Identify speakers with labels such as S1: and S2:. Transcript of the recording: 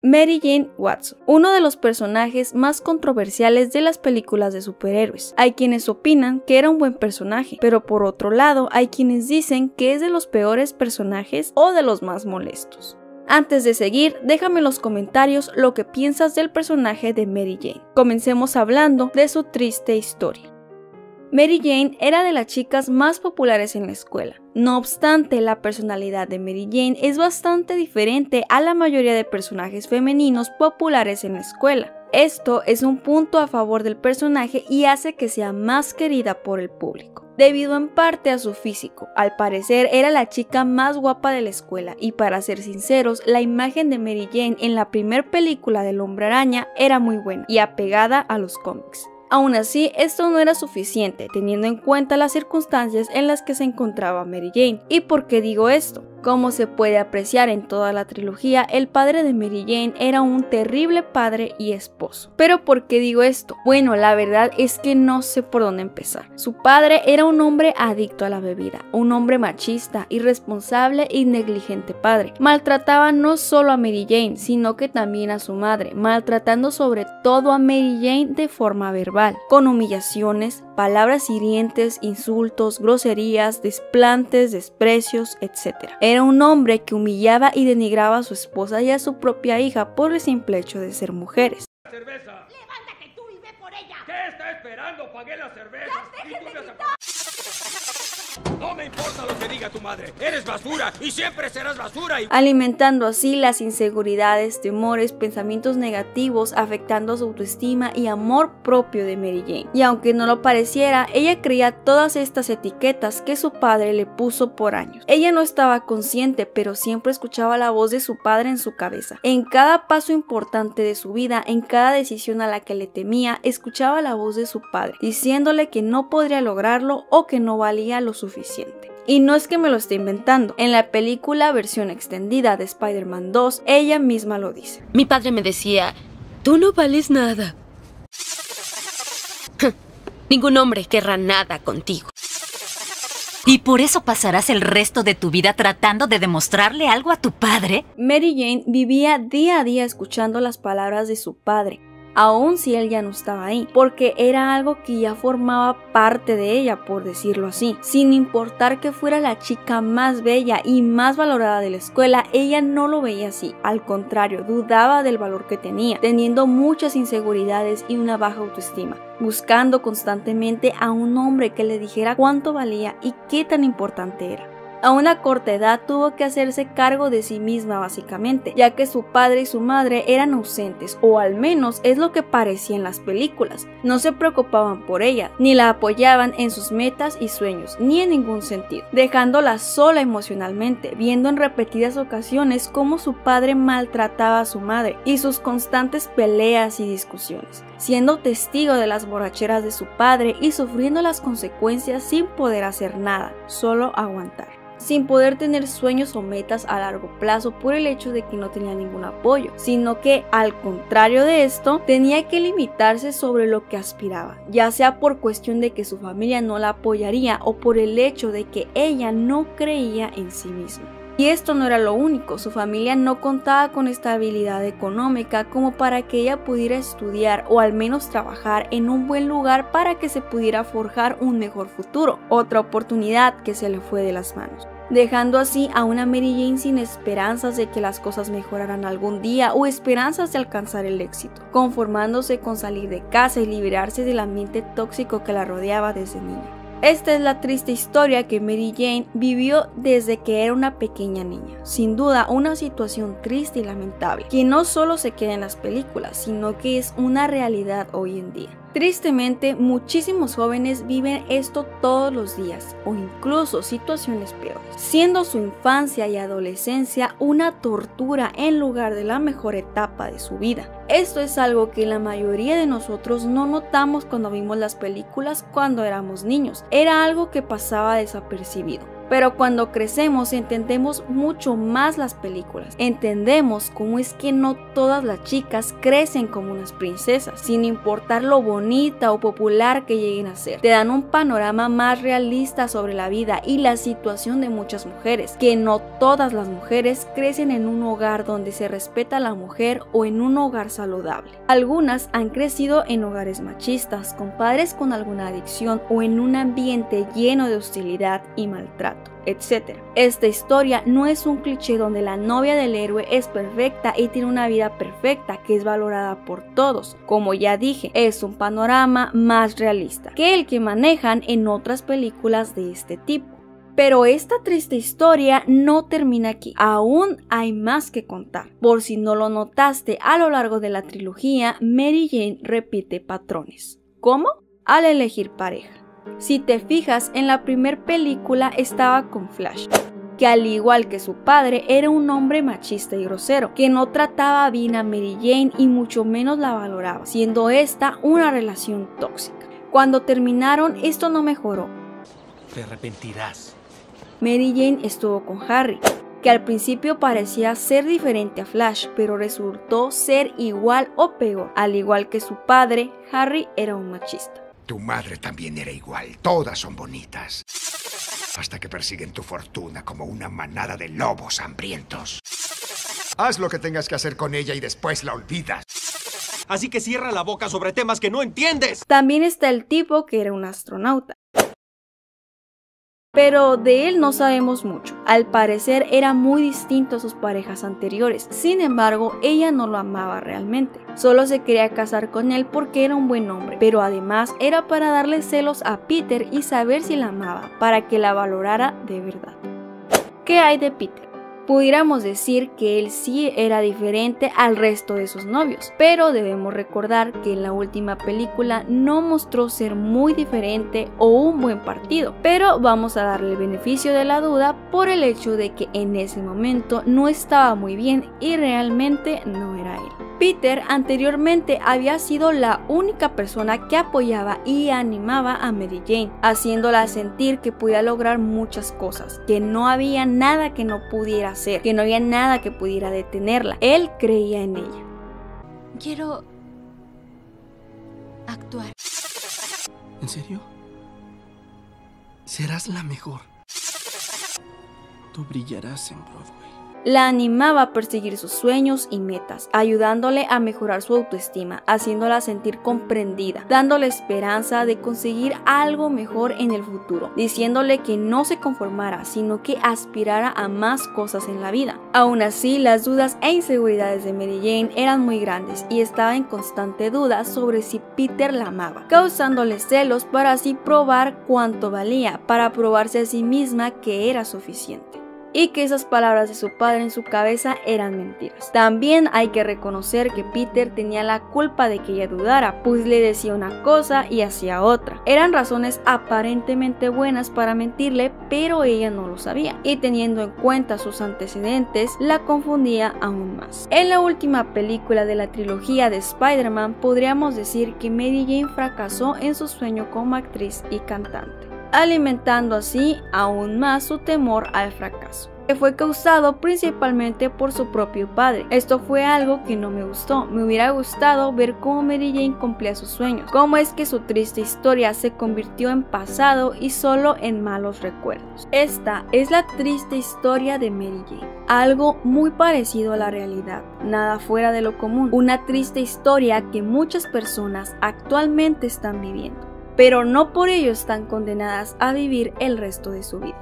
S1: Mary Jane Watson, uno de los personajes más controversiales de las películas de superhéroes. Hay quienes opinan que era un buen personaje, pero por otro lado hay quienes dicen que es de los peores personajes o de los más molestos. Antes de seguir, déjame en los comentarios lo que piensas del personaje de Mary Jane. Comencemos hablando de su triste historia. Mary Jane era de las chicas más populares en la escuela. No obstante, la personalidad de Mary Jane es bastante diferente a la mayoría de personajes femeninos populares en la escuela. Esto es un punto a favor del personaje y hace que sea más querida por el público, debido en parte a su físico. Al parecer era la chica más guapa de la escuela y, para ser sinceros, la imagen de Mary Jane en la primera película del Hombre Araña era muy buena y apegada a los cómics. Aún así, esto no era suficiente, teniendo en cuenta las circunstancias en las que se encontraba Mary Jane. ¿Y por qué digo esto? Como se puede apreciar en toda la trilogía, el padre de Mary Jane era un terrible padre y esposo. ¿Pero por qué digo esto? Bueno, la verdad es que no sé por dónde empezar. Su padre era un hombre adicto a la bebida, un hombre machista, irresponsable y negligente padre. Maltrataba no solo a Mary Jane, sino que también a su madre, maltratando sobre todo a Mary Jane de forma verbal, con humillaciones, palabras hirientes, insultos, groserías, desplantes, desprecios, etc. Era un hombre que humillaba y denigraba a su esposa y a su propia hija por el simple hecho de ser mujeres.
S2: ¡Cerveza!
S3: ¡Levántate tú y ve por ella!
S2: ¿Qué está esperando? ¡Pagué la cerveza!
S3: ¡Ya dejen de gritar!
S2: No me importa lo que diga tu madre. Eres basura y siempre serás basura.
S1: Alimentando así las inseguridades, temores, pensamientos negativos, afectando su autoestima y amor propio de Mary Jane. Y aunque no lo pareciera, ella creía todas estas etiquetas que su padre le puso por años. Ella no estaba consciente, pero siempre escuchaba la voz de su padre en su cabeza. En cada paso importante de su vida, en cada decisión a la que le temía, escuchaba la voz de su padre, diciéndole que no podría lograrlo o que no valía lo suficiente. Y no es que me lo esté inventando, en la película versión extendida de Spider-Man 2, ella misma lo dice.
S4: Mi padre me decía, tú no vales nada. Ningún hombre querrá nada contigo.
S5: ¿Y por eso pasarás el resto de tu vida tratando de demostrarle algo a tu padre?
S1: Mary Jane vivía día a día escuchando las palabras de su padre, aun si él ya no estaba ahí, porque era algo que ya formaba parte de ella, por decirlo así. Sin importar que fuera la chica más bella y más valorada de la escuela, ella no lo veía así. Al contrario, dudaba del valor que tenía, teniendo muchas inseguridades y una baja autoestima, buscando constantemente a un hombre que le dijera cuánto valía y qué tan importante era. A una corta edad tuvo que hacerse cargo de sí misma básicamente, ya que su padre y su madre eran ausentes, o al menos es lo que parecía en las películas. No se preocupaban por ella, ni la apoyaban en sus metas y sueños, ni en ningún sentido, dejándola sola emocionalmente, viendo en repetidas ocasiones cómo su padre maltrataba a su madre y sus constantes peleas y discusiones, siendo testigo de las borracheras de su padre y sufriendo las consecuencias sin poder hacer nada, solo aguantar. Sin poder tener sueños o metas a largo plazo por el hecho de que no tenía ningún apoyo, sino que, al contrario de esto, tenía que limitarse sobre lo que aspiraba, ya sea por cuestión de que su familia no la apoyaría o por el hecho de que ella no creía en sí misma. Y esto no era lo único, su familia no contaba con estabilidad económica como para que ella pudiera estudiar o al menos trabajar en un buen lugar para que se pudiera forjar un mejor futuro, otra oportunidad que se le fue de las manos, dejando así a una Mary Jane sin esperanzas de que las cosas mejoraran algún día o esperanzas de alcanzar el éxito, conformándose con salir de casa y liberarse del ambiente tóxico que la rodeaba desde niña. Esta es la triste historia que Mary Jane vivió desde que era una pequeña niña. Sin duda, una situación triste y lamentable, que no solo se queda en las películas, sino que es una realidad hoy en día. Tristemente, muchísimos jóvenes viven esto todos los días, o incluso situaciones peores, siendo su infancia y adolescencia una tortura en lugar de la mejor etapa de su vida. Esto es algo que la mayoría de nosotros no notamos cuando vimos las películas cuando éramos niños, era algo que pasaba desapercibido. Pero cuando crecemos entendemos mucho más las películas. Entendemos cómo es que no todas las chicas crecen como unas princesas, sin importar lo bonita o popular que lleguen a ser. Te dan un panorama más realista sobre la vida y la situación de muchas mujeres, que no todas las mujeres crecen en un hogar donde se respeta a la mujer o en un hogar saludable. Algunas han crecido en hogares machistas, con padres con alguna adicción o en un ambiente lleno de hostilidad y maltrato, etc. Esta historia no es un cliché donde la novia del héroe es perfecta y tiene una vida perfecta que es valorada por todos. Como ya dije, es un panorama más realista que el que manejan en otras películas de este tipo. Pero esta triste historia no termina aquí, aún hay más que contar. Por si no lo notaste, a lo largo de la trilogía, Mary Jane repite patrones. ¿Cómo? Al elegir pareja. Si te fijas, en la primera película estaba con Flash, que al igual que su padre era un hombre machista y grosero, que no trataba bien a Mary Jane y mucho menos la valoraba, siendo esta una relación tóxica. Cuando terminaron, esto no mejoró.
S2: Te arrepentirás.
S1: Mary Jane estuvo con Harry, que al principio parecía ser diferente a Flash, pero resultó ser igual o peor. Al igual que su padre, Harry era un machista.
S6: Tu madre también era igual, todas son bonitas. Hasta que persiguen tu fortuna como una manada de lobos hambrientos. Haz lo que tengas que hacer con ella y después la olvidas.
S2: Así que cierra la boca sobre temas que no entiendes.
S1: También está el tipo que era un astronauta, pero de él no sabemos mucho. Al parecer era muy distinto a sus parejas anteriores. Sin embargo, ella no lo amaba realmente. Solo se quería casar con él porque era un buen hombre, pero además era para darle celos a Peter y saber si la amaba, para que la valorara de verdad. ¿Qué hay de Peter? Pudiéramos decir que él sí era diferente al resto de sus novios, pero debemos recordar que en la última película no mostró ser muy diferente o un buen partido, pero vamos a darle el beneficio de la duda por el hecho de que en ese momento no estaba muy bien y realmente no era él. Peter anteriormente había sido la única persona que apoyaba y animaba a Mary Jane, haciéndola sentir que podía lograr muchas cosas, que no había nada que no pudiera hacer, que no había nada que pudiera detenerla. Él creía en ella.
S7: Quiero actuar.
S2: ¿En serio? Serás la mejor. Tú brillarás en Broadway.
S1: La animaba a perseguir sus sueños y metas, ayudándole a mejorar su autoestima, haciéndola sentir comprendida, dándole esperanza de conseguir algo mejor en el futuro, diciéndole que no se conformara, sino que aspirara a más cosas en la vida. Aún así, las dudas e inseguridades de Mary Jane eran muy grandes y estaba en constante duda sobre si Peter la amaba, causándole celos para así probar cuánto valía, para probarse a sí misma que era suficiente. Y que esas palabras de su padre en su cabeza eran mentiras. También hay que reconocer que Peter tenía la culpa de que ella dudara, pues le decía una cosa y hacía otra. Eran razones aparentemente buenas para mentirle, pero ella no lo sabía, y teniendo en cuenta sus antecedentes, la confundía aún más. En la última película de la trilogía de Spider-Man, podríamos decir que Mary Jane fracasó en su sueño como actriz y cantante, alimentando así aún más su temor al fracaso, que fue causado principalmente por su propio padre. Esto fue algo que no me gustó. Me hubiera gustado ver cómo Mary Jane cumplía sus sueños, cómo es que su triste historia se convirtió en pasado y solo en malos recuerdos. Esta es la triste historia de Mary Jane, algo muy parecido a la realidad, nada fuera de lo común, una triste historia que muchas personas actualmente están viviendo, pero no por ello están condenadas a vivir el resto de su vida.